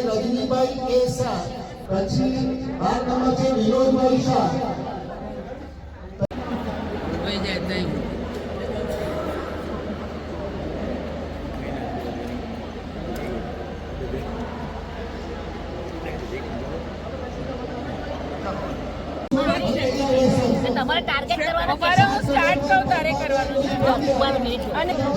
રજનીભાઈ એ શાહ, પછી 12 નંબર છે વિનોદભાઈ શાહ. તમારે ટાર્ગેટ કરવાનું છે. હું સ્ટાર્ટ કરું તારે કરવાનું છે. 12 મિનિટ અને ચલો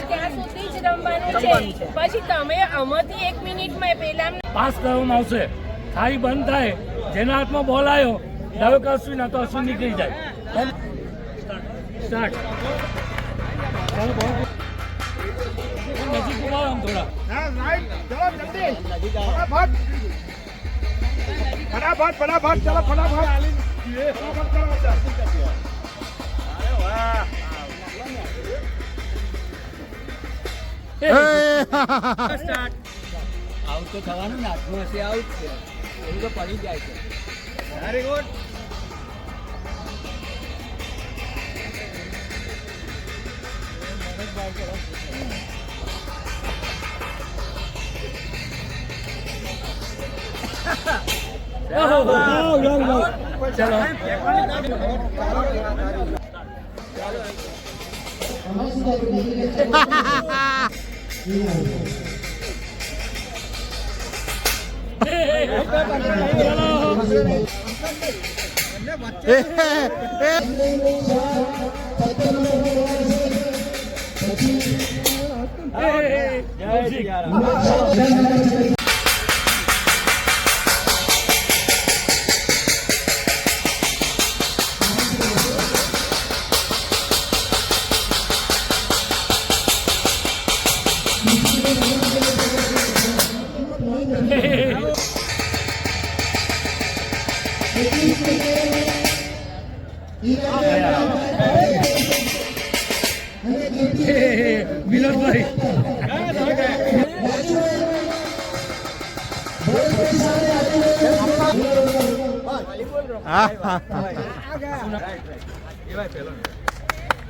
ત્યાં સુધી જ રમવાનું છે. પછી તમે આમાંથી 1 મિનિટમાં પેલા પાસ કરવામાં આવશે. થાળી બંધ થાય, જેના હાથમાં બોલ આવ્યો ધારો કે અશ્વિન, ના તો અશ્વિન નીકળી જાય. સ્ટાર્ટ. ચાલો બોલ નજીક ઉભા આમ થોડા. ફટાફટ ફટાફટ ચલો ફટાફટ. આઉટ તો થવાનું ને, હાથમાં હશે આઉટ છે, એવું તો પડી જાય છે. Very good. વિનોદભાઈ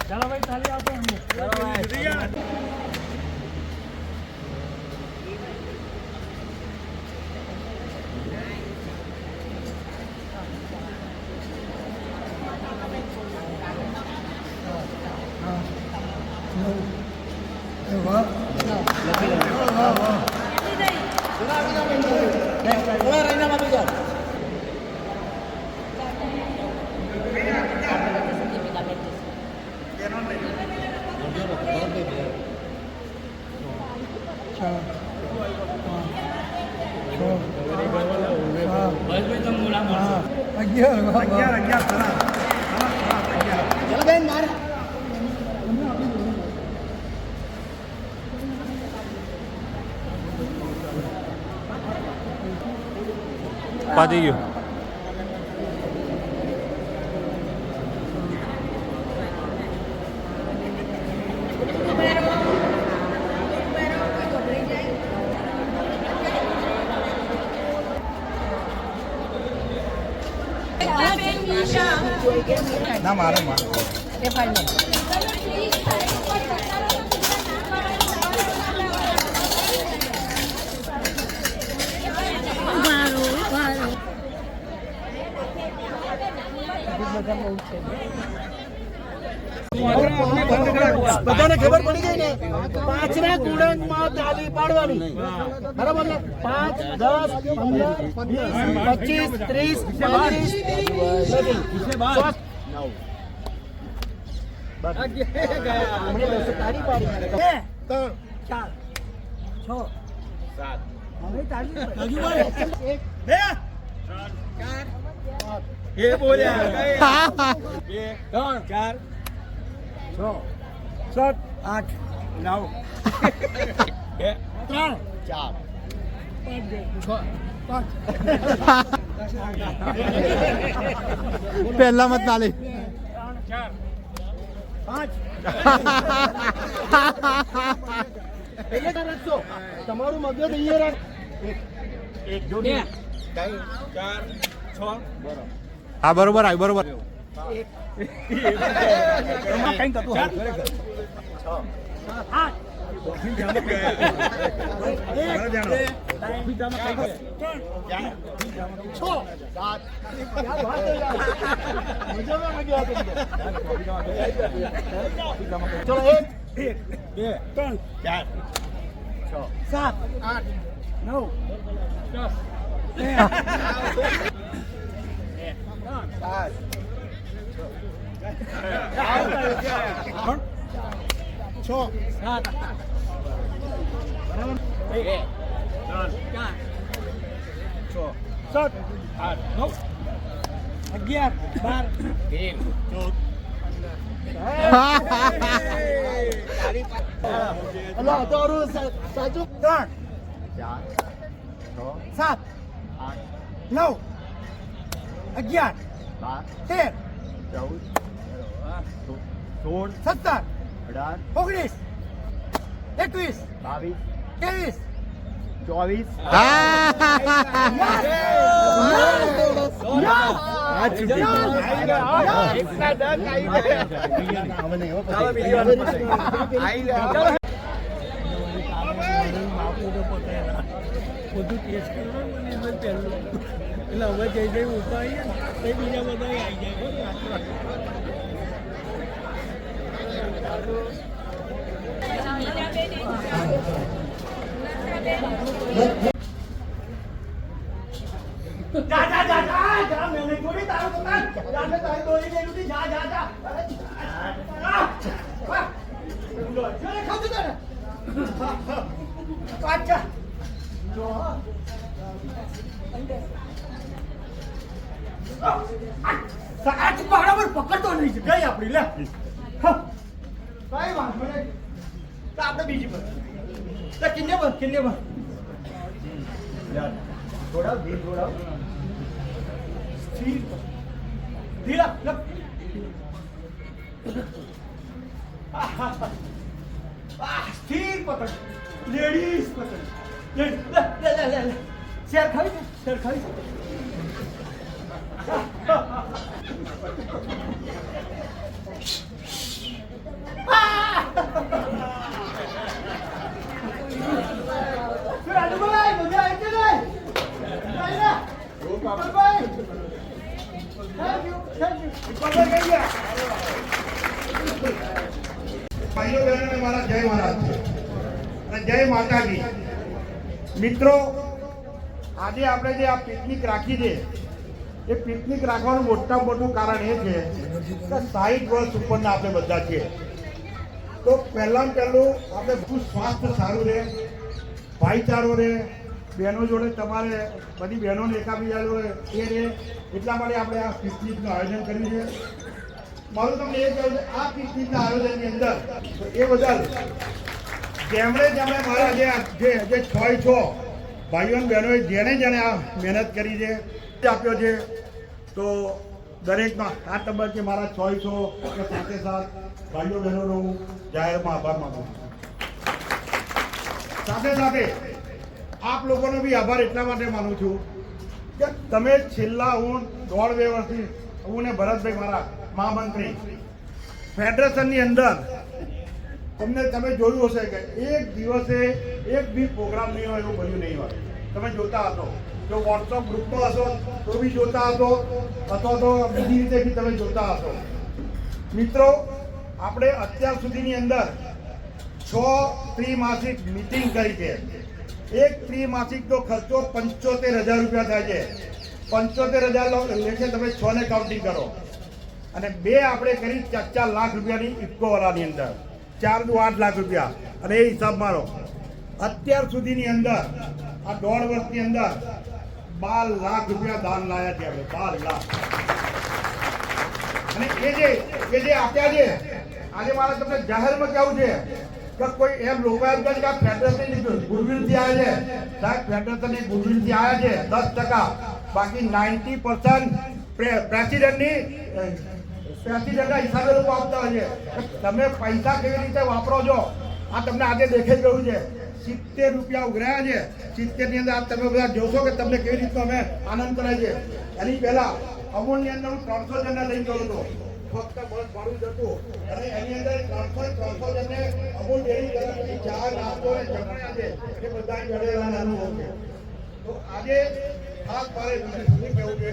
ચાલો ભાઈ તાલી આપો અમને પતી ગયું. ના મારે મારે બધાને ખબર પડી ગઈ ને 5 ના ગુણાંકમાં તાલી પાડવાની બરાબર ને 5 10 15 20 25 એ બોલ્યા 2 3 4 6 7 8 9 પહેલા મત તાલી. 5 રાખશો તમારું મગજ અહીંયા રાખ 1 2 4 6 હા બરોબર આવ્યું બરોબર. કઈ કરતું ચલો 1 2 3 4 7 9 અલા તારું સાચું 3 4 6 7 8 9 11 13 14 17 18 19 20 21 બધું ટેસ્ટ કરવાનું ને એમાં પહેલું એટલે હવે જઈ જઈ ઊભા આવીએ ને બીજા બધા આવી બરાબર પકડતો નહીં છે ગઈ આપડી લે કઈ વાંધો નહીં તો આપણે બીજી પર કિન્ને પર થોડા ધીર થોડા સ્થિર ધીરા સ્થિર પકડ, લેડીઝ પકડ. લે લે લે લે લે. શેર ખાવી છે? શેર ખાવી છે? રાજુભાઈ મજા આવી છે ને? ભાઈ થેન્ક યુ કઈ ગયા. ભાઈઓ બહેનોને મારા જય મહારાજ છે અને જય માતાજી. મિત્રો, આજે આપણે જે આ પિકનિક રાખી છે એ પિકનિક રાખવાનું મોટામાં મોટું કારણ એ છે કે 60 વર્ષ ઉપરના આપણે બધા છીએ. તો પહેલાં પહેલું આપણે બધું સ્વાસ્થ્ય સારું રહે, ભાઈચારો રહે, બહેનો જોડે તમારે બધી બહેનોને એકાબીજા જોડે એ રહે, એટલા માટે આપણે આ પિકનિકનું આયોજન કર્યું છે. મારું તમને એ કહેવું છે, આ પિકનિકના આયોજનની અંદર એ બદલ જેમણે મારા જે 6 ભાઈઓ અને બહેનોએ જેણે આ મહેનત કરી છે આપ્યો છે, તો દરેકનો આ તબક્કે મારા 6 કે સાથે ભાઈઓ બહેનોનો હું જાહેરમાં આભાર માનું છું. સાથે સાથે આપ લોકોનો બી આભાર એટલા માટે માનું છું કે તમે છેલ્લા હું 1.5-2 વર્ષથી હું ને ભરતભાઈ મારા મહામંત્રી ફેડરેશનની અંદર તમે જોયું હશે કે એક દિવસે એક બી પ્રોગ્રામ નહીં હોય એવું બન્યું નહીં હોય. તમે જોતા હશો, જો વોટ્સઅપ ગ્રુપમાં હશો તો બી જોતા હશો, અથવા તો બીજી રીતે બી તમે જોતા હશો. મિત્રો, આપણે અત્યાર સુધીની અંદર 6 ત્રિમાસિક મિટિંગ કરી છે. એક ત્રિમાસિકનો ખર્ચો 75,000 રૂપિયા થાય છે. 75,000 લેખે તમે 6 ને કાઉન્ટિંગ કરો, અને 2 આપણે કરી 4 લાખ રૂપિયાની ઇફકોવાળાની અંદર, 4 દુ 8 લાખ રૂપિયા. અને એ હિસાબ મારો અત્યાર સુધીની અંદર આ 1.5 વર્ષની અંદર 12 લાખ રૂપિયા દાન લાયા છે આપણે, 12 લાખ. અને એ જે આપ્યા છે, આજે મારે તમને જાહેરમાં કહેવું છે કે કોઈ એમ લોકો એમ કહે છે કે ફેડરેશનની ગુડવિલથી આવ્યા છે. સાહેબ, ફેડરેશનની ગુડવિલથી આવ્યા છે 10%, બાકી 90% પ્રેસિડેન્ટના હિસાબે લોકો આપતા હોય છે. તમે પૈસા કેવી રીતે વાપરો છો આ તમને આજે દેખાઈ ગયું છે. 70 રૂપિયા ઉઘરાયા છે. 70 ની અંદર આપ તમે બધા જોશો કે તમને કેવી રીતનો અમે આનંદ કરાય છે. એની પહેલા અમૂલની અંદર હું 300 જણને લઈ ગયો હતો, ફક્ત બસ ભાડું જ હતું, અને એની અંદર 300 જણને અમૂલ ડેરી તરફથી ચા, નાસ્તો અને જમણ્યા છે એ બધા જોડેલા અનુભવ છે. તો આજે ખાસ મારે શું કહેવું છે,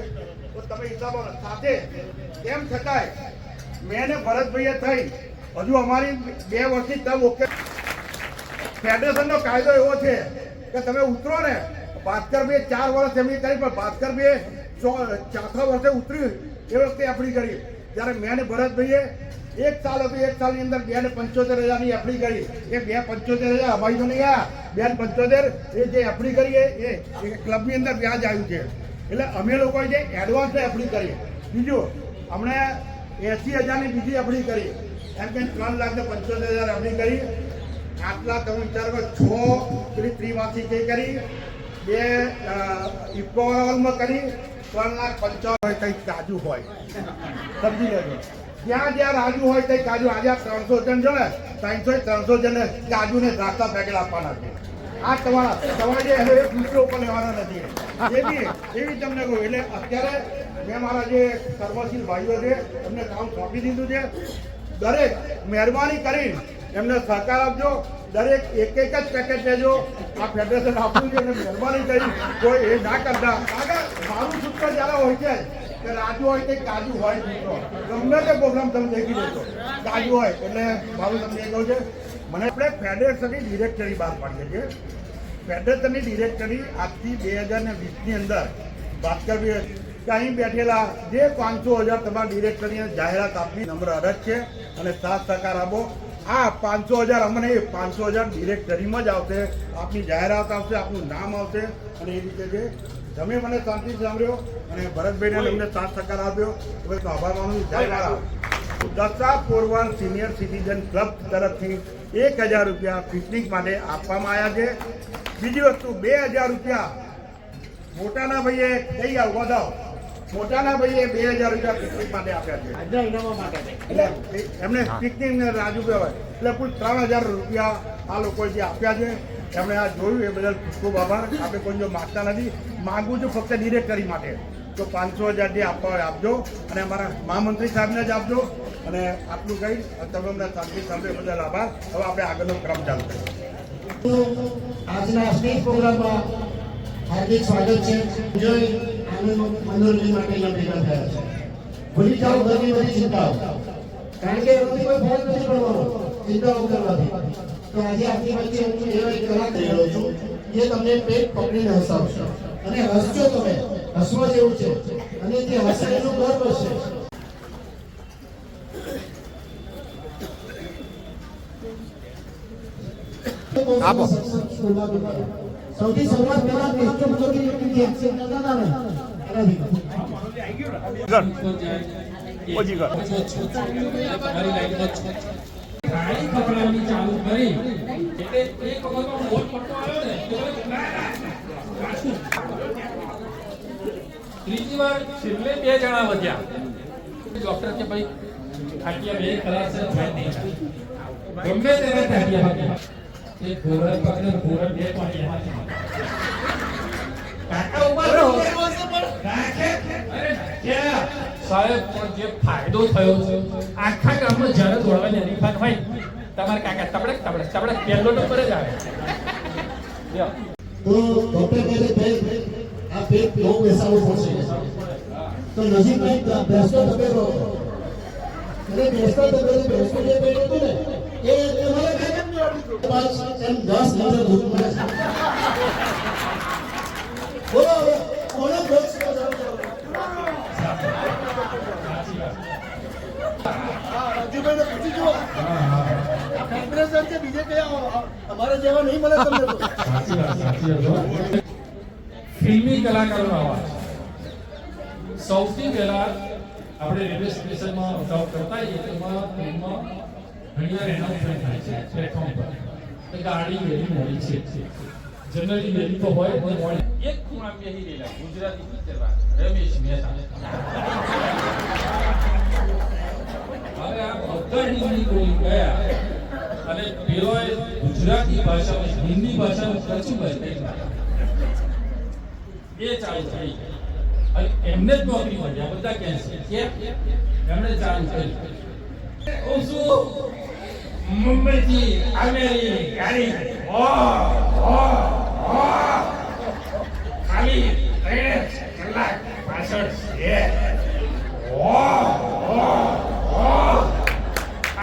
તો તમે હિસાબો સાથે તેમ છતાંય મેં ને ભરતભાઈએ થઈ હજુ અમારી 2 વર્ષની તક ઓકે. ફેડરેશનનો કાયદો એવો છે કે તમે ઉતરો ને, ભાસ્કરભાઈએ 4 વર્ષ એમની કરી, પણ ભાસ્કરભાઈએ 4થા વર્ષે ઉતર્યું એ વખતે એફડી કરી. ત્યારે મેં ને ભરતભાઈએ 1 સાલ હતું, 1 સાલની અંદર 2,75,000ની એફડી કરી. એ 2,75,000 અમારી તો નહીં આવ્યા, 2,75,000 એ જે એફડી કરી એ ક્લબની અંદર વ્યાજ આવ્યું છે. એટલે અમે લોકોએ જે એડવાન્સ એફડી કરી. બીજું હમણે 80,000ની બીજી એફડી કરી, એમ કે 3,75,000 એફડી કરી. આટલા તમે વિચાર કરો, 6 ત્રિમાસિક કરી, 2 ઇફકોમાં કરી, 3,55,000 કંઈક કાજુ હોય, સમજી લેજો. જ્યાં રાજુ હોય તે કાજુ. આજે 300 જણ જો ને, 300 જણને કાજુ ને દ્રાક્ષા પેકેટ આપવાના છે. આ તમારા જે દૂસરો ઉપર લેવાના નથી. એવી તમને કહું. એટલે અત્યારે મેં મારા જે કર્મશીલ ભાઈઓ છે એમને કામ સોંપી દીધું છે. દરેક મહેરબાની કરી એમને સહકાર આપજો. દરેક એક જ પેકેટ લેજો. આ ફેડરેશન આપ્યું છે, મહેરબાની કરી કોઈ એ ના કરતા. આગળ મારું સૂત્ર જ્યારે હોય છે કે રાજુ હોય તે કાજુ હોય, ગમે તે પ્રોગ્રામ તમે દેખી લેજો કાજુ હોય. એટલે મારું તમને એ કહું છે, મને આપણે ફેડરેશનની ડિરેક્ટરી બહાર પાડીએ છીએ. ફેડરેશનની ડિરેક્ટરી આજથી 2020ની અંદર ભાસ્કરભાઈ અહીં બેઠેલા જે 500,000 તમારા ડિરેક્ટરીને જાહેરાત આપવી નમ્ર અરજ છે, અને સાથ સહકાર આપો. આ 500,000 અમને 500,000 ડિરેક્ટરીમાં જ આવશે, આપની જાહેરાત આવશે, આપનું નામ આવશે. અને એ રીતે છે તમે મને શાંતિથી સાંભળ્યો અને ભરતભાઈને અમને સાથ સહકાર આપ્યો, હવે તો આભાર માનું. જય મહારાજ. દશા પોરવાન સિનિયર સિટીઝન ક્લબ તરફથી 1,000 રૂપિયા પિકનિક માટે આપવામાં આવ્યા છે. બીજી વસ્તુ 2,000 રૂપિયા મોટાના ભાઈએ કઈ આવો વધાવો મોટાના ભાઈએ 2000 રૂપિયા પિકનિક માટે આપ્યા છે આજના ઇનામો માટે એટલે એમને પિકનિક ને રાજુ કહેવાય એટલે કુલ 3000 રૂપિયા આ લોકોએ જે આપ્યા છે એમણે આ જોયું એ બદલ ખૂબ આભાર. આપણે કોઈ જો માગતા નથી, માગું છું ફક્ત ડિરેક્ટરી માટે. તો 500,000 જે આપવા હોય આપજો અને અમારા મહામંત્રી સાહેબને જ આપજો. અને આટલું કહી તમે અમને શાંતિ સાંભળે બદલ આભાર. હવે આપણે આગળનો ક્રમ ચાલુ કરીએ. આજના સ્ટેજ પ્રોગ્રામમાં હાર્દિક સ્વાગત છે. જોઈ આનંદ મનોરંજન માટે અહીંયા ભેગા થયા છે. ભૂલી જાઓ ઘરની બધી ચિંતાઓ, કારણ કે એમાંથી કોઈ ફરક નથી પડવાનો ચિંતાઓ કરવાથી. તો આજે આપની વચ્ચે હું એવો એક કલા કરી રહ્યો છું જે તમને પેટ પકડીને હસાવશે અને હસજો તમે, હસવા જેવું છે અને જે હસે એનું ગર્વ છે. આપો. સૌથી શરૂઆત પહેલા રાષ્ટ્રપતિ એક્શન કરતા હતા ગાડી ખવડાવવાની ચાલુ કરી એટલે એક વખતમાં મોટ પટ્ટો આવ્યો ને તો પાછું ત્રીજી વાર છેલ્લે 2 જણા વધ્યા. ડોક્ટર કે ભાઈ ખાટિયા 2 કલાક છે થાય નહીં, ગમે તેને ખાટિયા ભાગ્યા એ ઘોડા પકડે ઘોડા 2 પાડ્યા કાકા ઉપર રાખે. અરે ક્યાં સાહેબ પણ જે ફાયદો થયો છે આખા ગામમાં જ્યારે દોડવાની હરીફાઈ હોય તમારા કાકા તબડક તબડક તબડક પહેલો નંબર જ આવે. તો ડોક્ટર કહે છે આ પેટ બહુ બેસાડવું પડશે. તો નજીકમાં બેસતો તબેલો અને બેસતો તબેલો બેસતો જે પેટ હતું ને એ તમારા કાકાને એમ 10 લીટર દૂધ મળે છે. બોલો કોને દોષ રાજુભાઈને પૂછી જુઓ, કોંગ્રેસ છે બીજે કયા અમારે જેવા નહીં મળે તમને તો. ફિલ્મી કલાકારોનો અવાજ સૌથી પહેલા આપણે રેલવે સ્ટેશનમાં અગાઉ કરતા હોઈએ તેમાં ફિલ્મમાં ઘણી વાર એનાઉન્સમેન્ટ થાય છે પ્લેટફોર્મ પર કે ગાડી વહેલી મોડી છે. જનરલી વહેલી તો હોય પણ મોડી. એક ખૂણા બેસી રહેલા ગુજરાતી પિક્ચરમાં રમેશ મહેતા. હવે આ બધા હિન્દી બોલી ગયા અને પેલોએ ગુજરાતી ભાષામાં હિન્દી ભાષાનું કચ્છું ભાઈ એ ચાલુ થઈ અને એમને જ નોકરી મળી. આ બધા કેન્સલ કેમ એમણે ચાલુ કરી. મુંબઈથી આવેલી ગાડી ખાલી 3 કલાક પાછળ છે.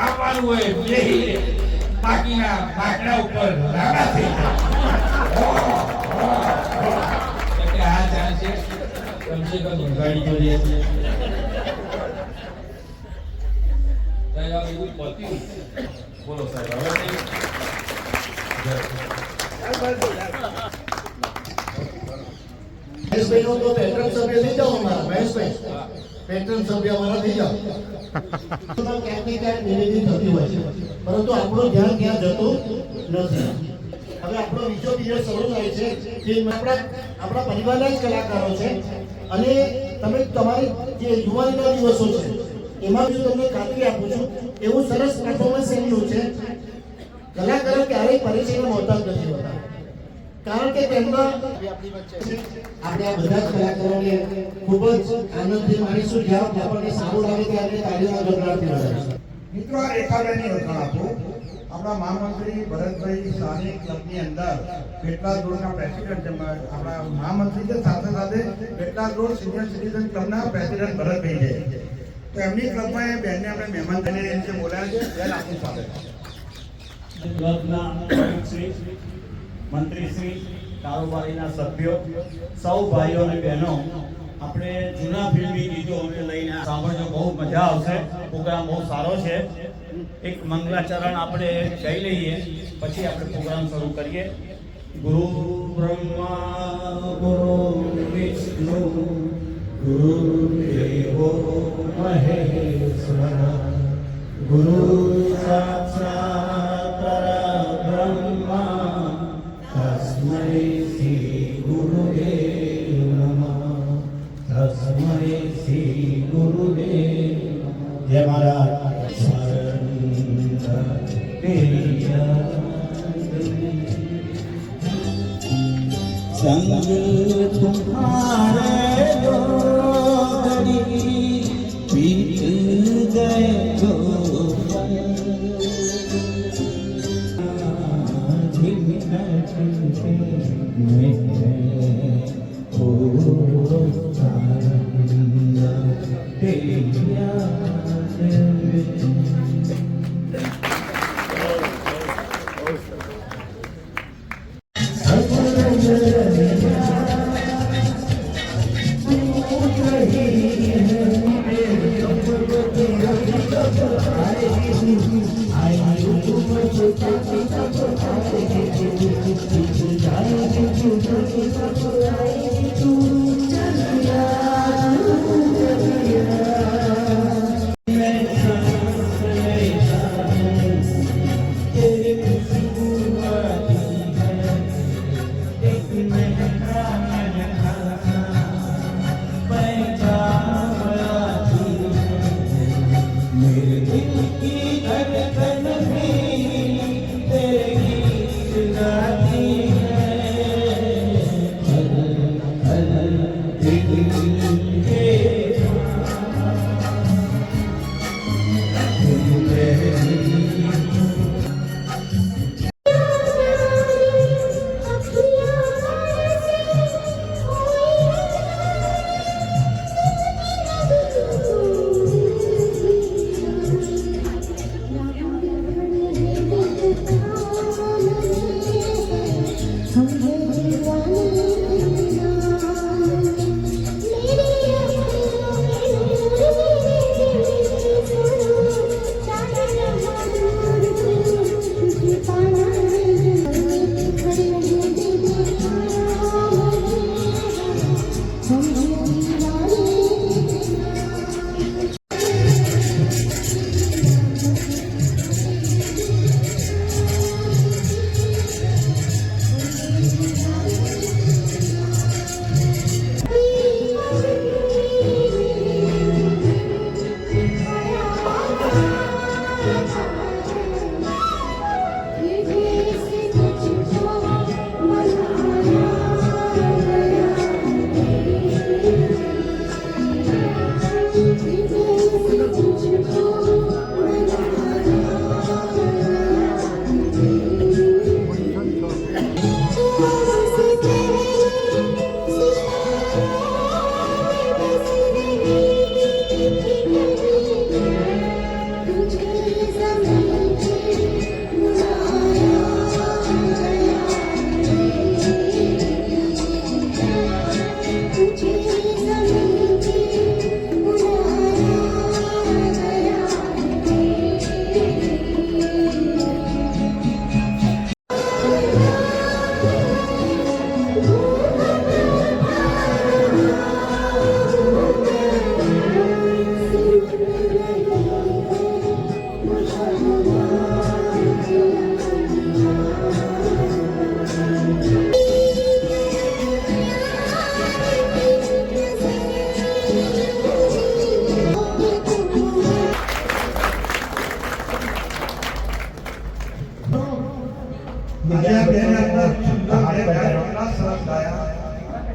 આવવાનું હોય બેહી બાકીના બાકડા ઉપર લાગા થઈ જાય. આ ચાન્સ છે કમસે કમ ગાડી જોઈએ છે. એવું પત્યું બોલો સાહેબ. મહેશભાઈ નો તો પેટ્રોલ સભ્ય થઈ જાઓ અમારા. મહેશભાઈ પેટ્રોલ સભ્ય અમારા થઈ જાઓ. ક્યાંક ને ક્યાંક નિવેદિત થતી હોય છે, પરંતુ આપણું ધ્યાન ત્યાં જતું નથી. હવે આપણો બીજો પીરિયડ શરૂ થાય છે જે આપણા પરિવારના જ કલાકારો છે અને તમે તમારી જે યુવાનીના દિવસો છે એમાં જો તમને ખાતરી આપું છું એવું સરસ પરફોર્મન્સ એમનું છે. કલાકારો ક્યારેય પરિચયના મોહતાજ નથી હોતા, કારણ કે તેમના આપણે આ બધા જ કલાકારોને ખૂબ જ આનંદથી માણીશું. જ્યાં આપણને સારું લાગે ત્યારે તાળીઓના ગડગડાટથી વધારીશું. મિત્રો આ રેખાબેનની વખાણ આપું. આપણા મહામંત્રી ભરતભાઈ શાહની ક્લબની અંદર પેટલાદ રોડના પ્રેસિડેન્ટ આપણા મહામંત્રી છે, સાથે સાથે પેટલાદ રોડ સિનિયર સિટીઝન ક્લબના પ્રેસિડેન્ટ ભરતભાઈ છે. તો એમની ક્લબમાં એ બેનને આપણે મહેમાન તરીકે રીતે બોલાવ્યા છે. બેન આપનું સ્વાગત. ક્લબના પ્રમુખશ્રી, મંત્રીશ્રી, કારોબારીના સભ્યો, સૌ ભાઈઓ અને બહેનો, આપણે જૂના ફિલ્મી ગીતો અમે લઈને સાંભળજો, બહુ મજા આવશે. પ્રોગ્રામ બહુ સારો છે. એક મંગલાચરણ આપણે ગાઈ લઈએ પછી આપણે પ્રોગ્રામ શરૂ કરીએ. ગુરુ બ્રહ્મા ગુરુ વિષ્ણુ ગુરુ દેવો મહેશ્વર ગુરુ સાક્ષાત પરબ્રહ્મા તસ્મૈ શ્રી ગુરુદેવ નમઃ. તસ્મૈ હે મારા संग तुम्हारे दो घड़ी बीत गए दो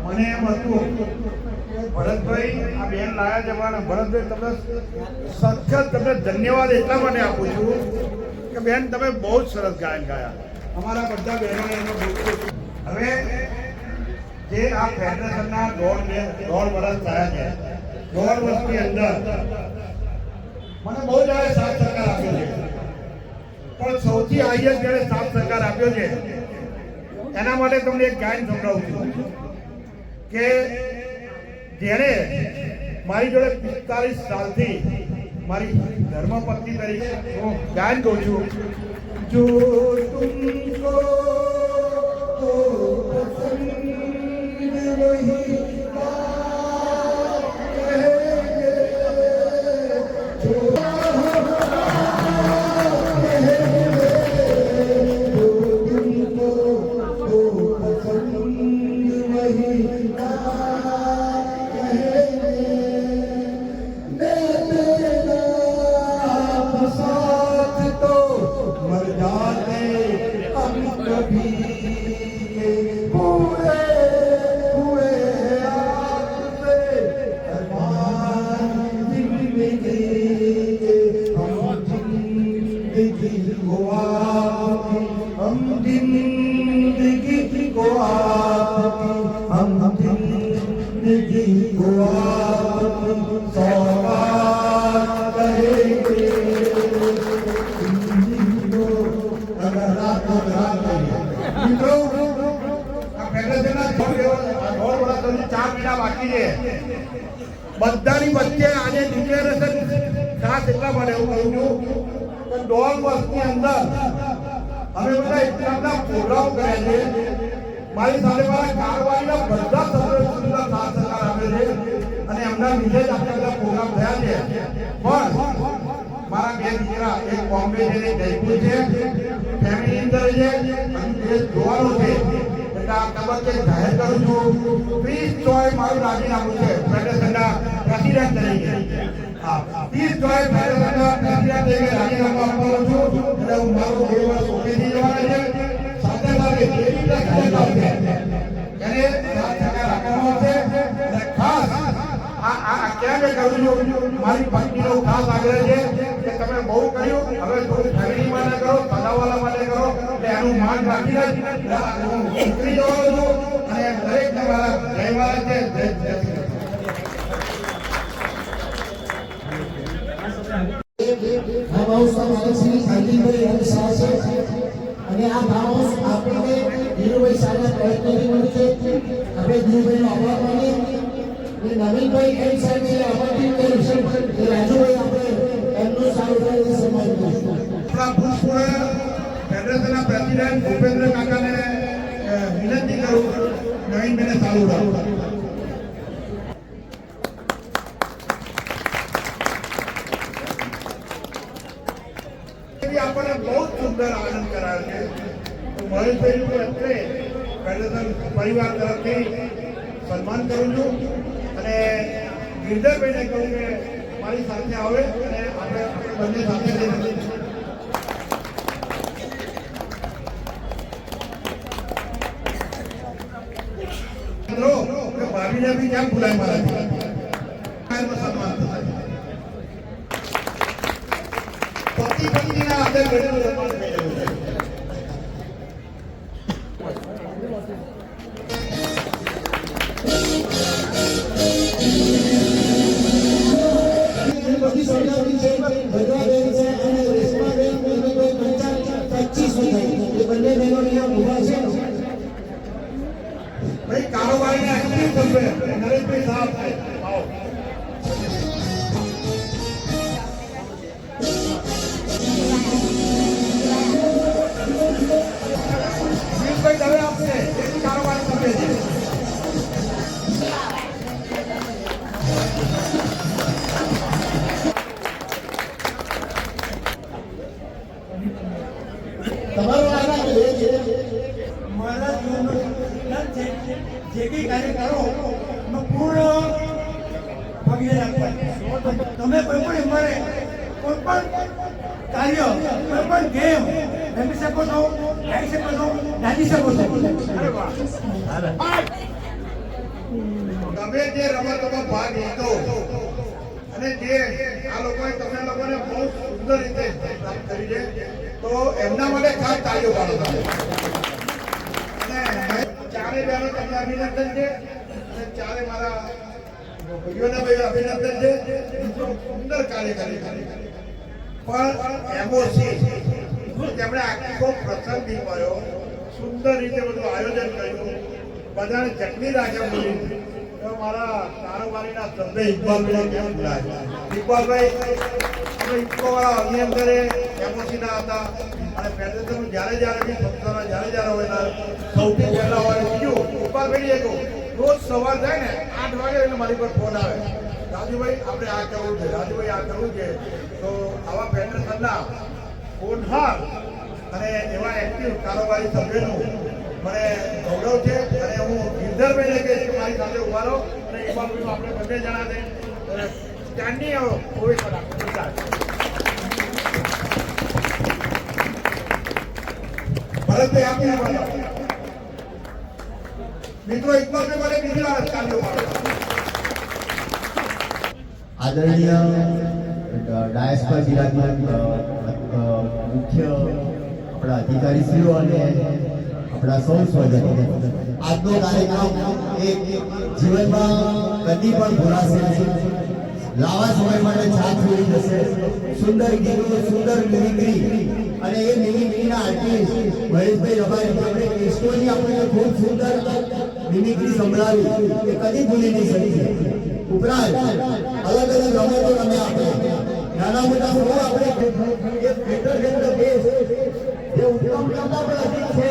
મને એમ હતું કે ભરતભાઈ આ બેન લાયા જવાના ભરતભાઈ તમને સખત તમને ધન્યવાદ એટલા માટે આપું છું કે બેન તમે બહુ જ સરસ ગાયન ગાયા અમારા બધા બહેનોને એનો હવે જે આ ફેડરેશનના દોઢ વર્ષ થયા છે 1.5 વર્ષની અંદર મને બહુ જયારે સાથ સહકાર આપ્યો છે પણ સૌથી હાઈએસ્ટ જયારે સાથ સહકાર આપ્યો છે એના માટે તમને એક ગાયન સંભળાવું છું કે જેણે મારી જોડે 45 સાલથી મારી ધર્મપત્ની તરીકે હું ગાયન કહું છું જો તુમકો તો પસંદ વહી બાત કહેંગે જો બાકી છે. બધાની વચ્ચે આજે ડિક્લેરેશન ખાસ એટલા માટે હું કહું છું કે 1.5 વર્ષની અંદર અમે બધા એટલા બધા પ્રોગ્રામ કર્યા છે. મારી સાથે મારા કારવારીના બધા સભ્યો સુધીના સાથ સહકાર આપે છે અને એમના લીધે જ આપણે બધા પ્રોગ્રામ થયા છે. પણ મારા બે દીકરા એક બોમ્બે છે એક જયપુર છે, ફેમિલી અંદર છે અને દેશ જોવાનો છે. એટલે આ તબક્કે જાહેર કરું છું 30 ચોય મારું રાજીનામું છે ફેડરેશનના પ્રેસિડેન્ટ તરીકે. હા 30 ચોય ફેડરેશનના પ્રેસિડેન્ટ તરીકે રાજીનામું આપવાનું છું. એટલે હું મારું 2 વર્ષ ઓકેથી જવાના છે. સાથે સાથે જે બી પ્રેસિડેન્ટ આવશે એને સાથ સહકાર આપવાનો છે. અને ખાસ કેમ એ કરું છું, મારી પત્નીનો ખાસ આગ્રહ છે કે તમે બહુ કર્યું, હવે થોડું ફેમિલી માટે કરો, સગાવાલા માટે કરો. એટલે એનું માન રાખીને હું ઉતરી જવાનો છું અને દરેક તમારા જયવાળા છે. આ હાઉસ શ્રી શાંતિભાઈ એમ શાહ છે અને આ હાઉસ આપણને ધીરુભાઈ શાહના પ્રયત્નોથી મળ્યું છે. આપણે ધીરુભાઈનો આભાર માનીએ. નવીનભાઈ એમ સાહેબ છે આમાંથી કર્યું છે રાજુભાઈ આપણે એમનું સારું થાય સન્માન કરીશું. આપણા ભૂતપૂર્વ ફેડરેશનના પ્રેસિડેન્ટ ભૂપેન્દ્ર કાકાને વિનંતી કરું નવીનભાઈને ચાલુ રાખો. આપણને બહુ સુંદર આનંદ કરાયો છે. મહેશભાઈનું અત્રે ફેડરેશન પરિવાર તરફથી સન્માન કરું છું અને ગિરધરભાઈને કહું કે મારી સાથે આવે અને આપણે બંને સાથે જઈને ભાભીને બી કેમ ભૂલાય મારાથી સન્માન થશે. પતિ પત્નીના હાથે ઘરેલું સન્માન થઈ રહ્યું છે. બધી સૌદાગરી છે ભદ્રાબેન છે અને રેશમાબેન અને કોઈ 25 થાય એ બંને બહેનો અહીંયા ઊભા છે. ભાઈ કારોબારીના એક્ટિવ સભ્ય નરેશભાઈ સાહેબ આવો. સુરેશભાઈ દવે આપશે એ કારોબારી સભ્ય છે. તમારો આના છે મારા જીવનનો સિદ્ધાંત છે જે કંઈ કાર્ય કરો એમાં પૂર્ણ ભાગીદારી આપવાની. તમે કોઈ પણ અમારે કોઈ પણ કાર્ય કોઈ પણ ગેમ રમી શકો છો, ગાઈ શકો છો, નાચી શકો છો. અરે વાહ. તમે જે રમતમાં ભાગ લીધો અને જે આ લોકોએ તમે લોકોને બહુ સુંદર રીતે પ્રાપ્ત કરી છે તો એમના માટે ખાસ તાળીઓ પાડો તમે. અને ચારે બહેનો તમને અભિનંદન છે અને ચારે મારા ભાઈઓને ભાઈ અભિનંદન છે. સુંદર કાર્ય કરી પણ એમઓસી તેમણે આખો પ્રસંગ નિભાયો, સુંદર રીતે બધું આયોજન કર્યું, બધાને ચટણી રાખ્યા બોલી. મારા કારોબારીના સભ્ય ઇકબાલભાઈ કેમ ભૂલાય? ઇકબાલભાઈ આપણે ઇફકોવાળા એની અંદર એમઓસીના હતા અને ફેડરેશન જ્યારે જ્યારે બી સંસ્થાના જ્યારે હોય સૌથી પહેલા હોય. બીજું ઇકબાલભાઈ એ કહું રોજ સવાર થાય ને 8 વાગે એટલે મારી પર ફોન આવે, રાજુભાઈ આપણે આ કરવું છે, રાજુભાઈ આ કરવું છે. તો આવા ફેડરેશનના ઓનહાર અને એવા એક્ટિવ કારોબારી સભ્યનું મને ગૌરવ છે અને હું ગિરધરભાઈને કહીશ કે મારી સાથે ઉભા રહો અને એ બાબતનું આપણે બંને જણા છે સ્ટેન્ડિંગ ઓવેશન આપો. ભરતભાઈ આપીને બોલો મિત્રો ઇકબાલભાઈ માટે બીજી વાર ચાલ્યો મારો. આદરણીય ડાયસ પર બિરાજમાન મુખ્ય આપણા અધિકારીશ્રીઓ અને આપણા સૌ સ્વજનો, આજનો કાર્યક્રમ એક જીવનમાં કદી પણ ભૂલાશે નહીં. લાવા સમય માટે છાપ છોડી જશે. સુંદર ગીતો, સુંદર મિમિક્રી અને એ મિમિક્રીના આર્ટિસ્ટ મહેશભાઈ રબારી, આપણે ક્રિસ્ટોની આપણને ખૂબ સુંદર મિમિક્રી સંભળાવી એ કદી ભૂલી નહીં શકીએ. ઉપરાંત અલગ અલગ રમતો રમે આપણે, નાના મોટા બહુ આપણે જે બેટર બેસ જે ઉત્તમ કરતા પણ અધિક છે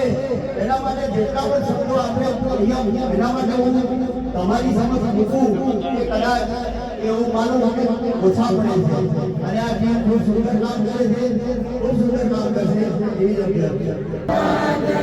એના માટે જેટલા પણ શબ્દો આપણે અહીંયા એના માટે હું તમારી સમક્ષ મૂકું કે કદાચ એવું માનું કે ઓછા પડે છે. અને આ ટીમ ખૂબ સુંદર કામ કરે છે, ખૂબ સુંદર કામ કરશે એવી અભિપ્રાય.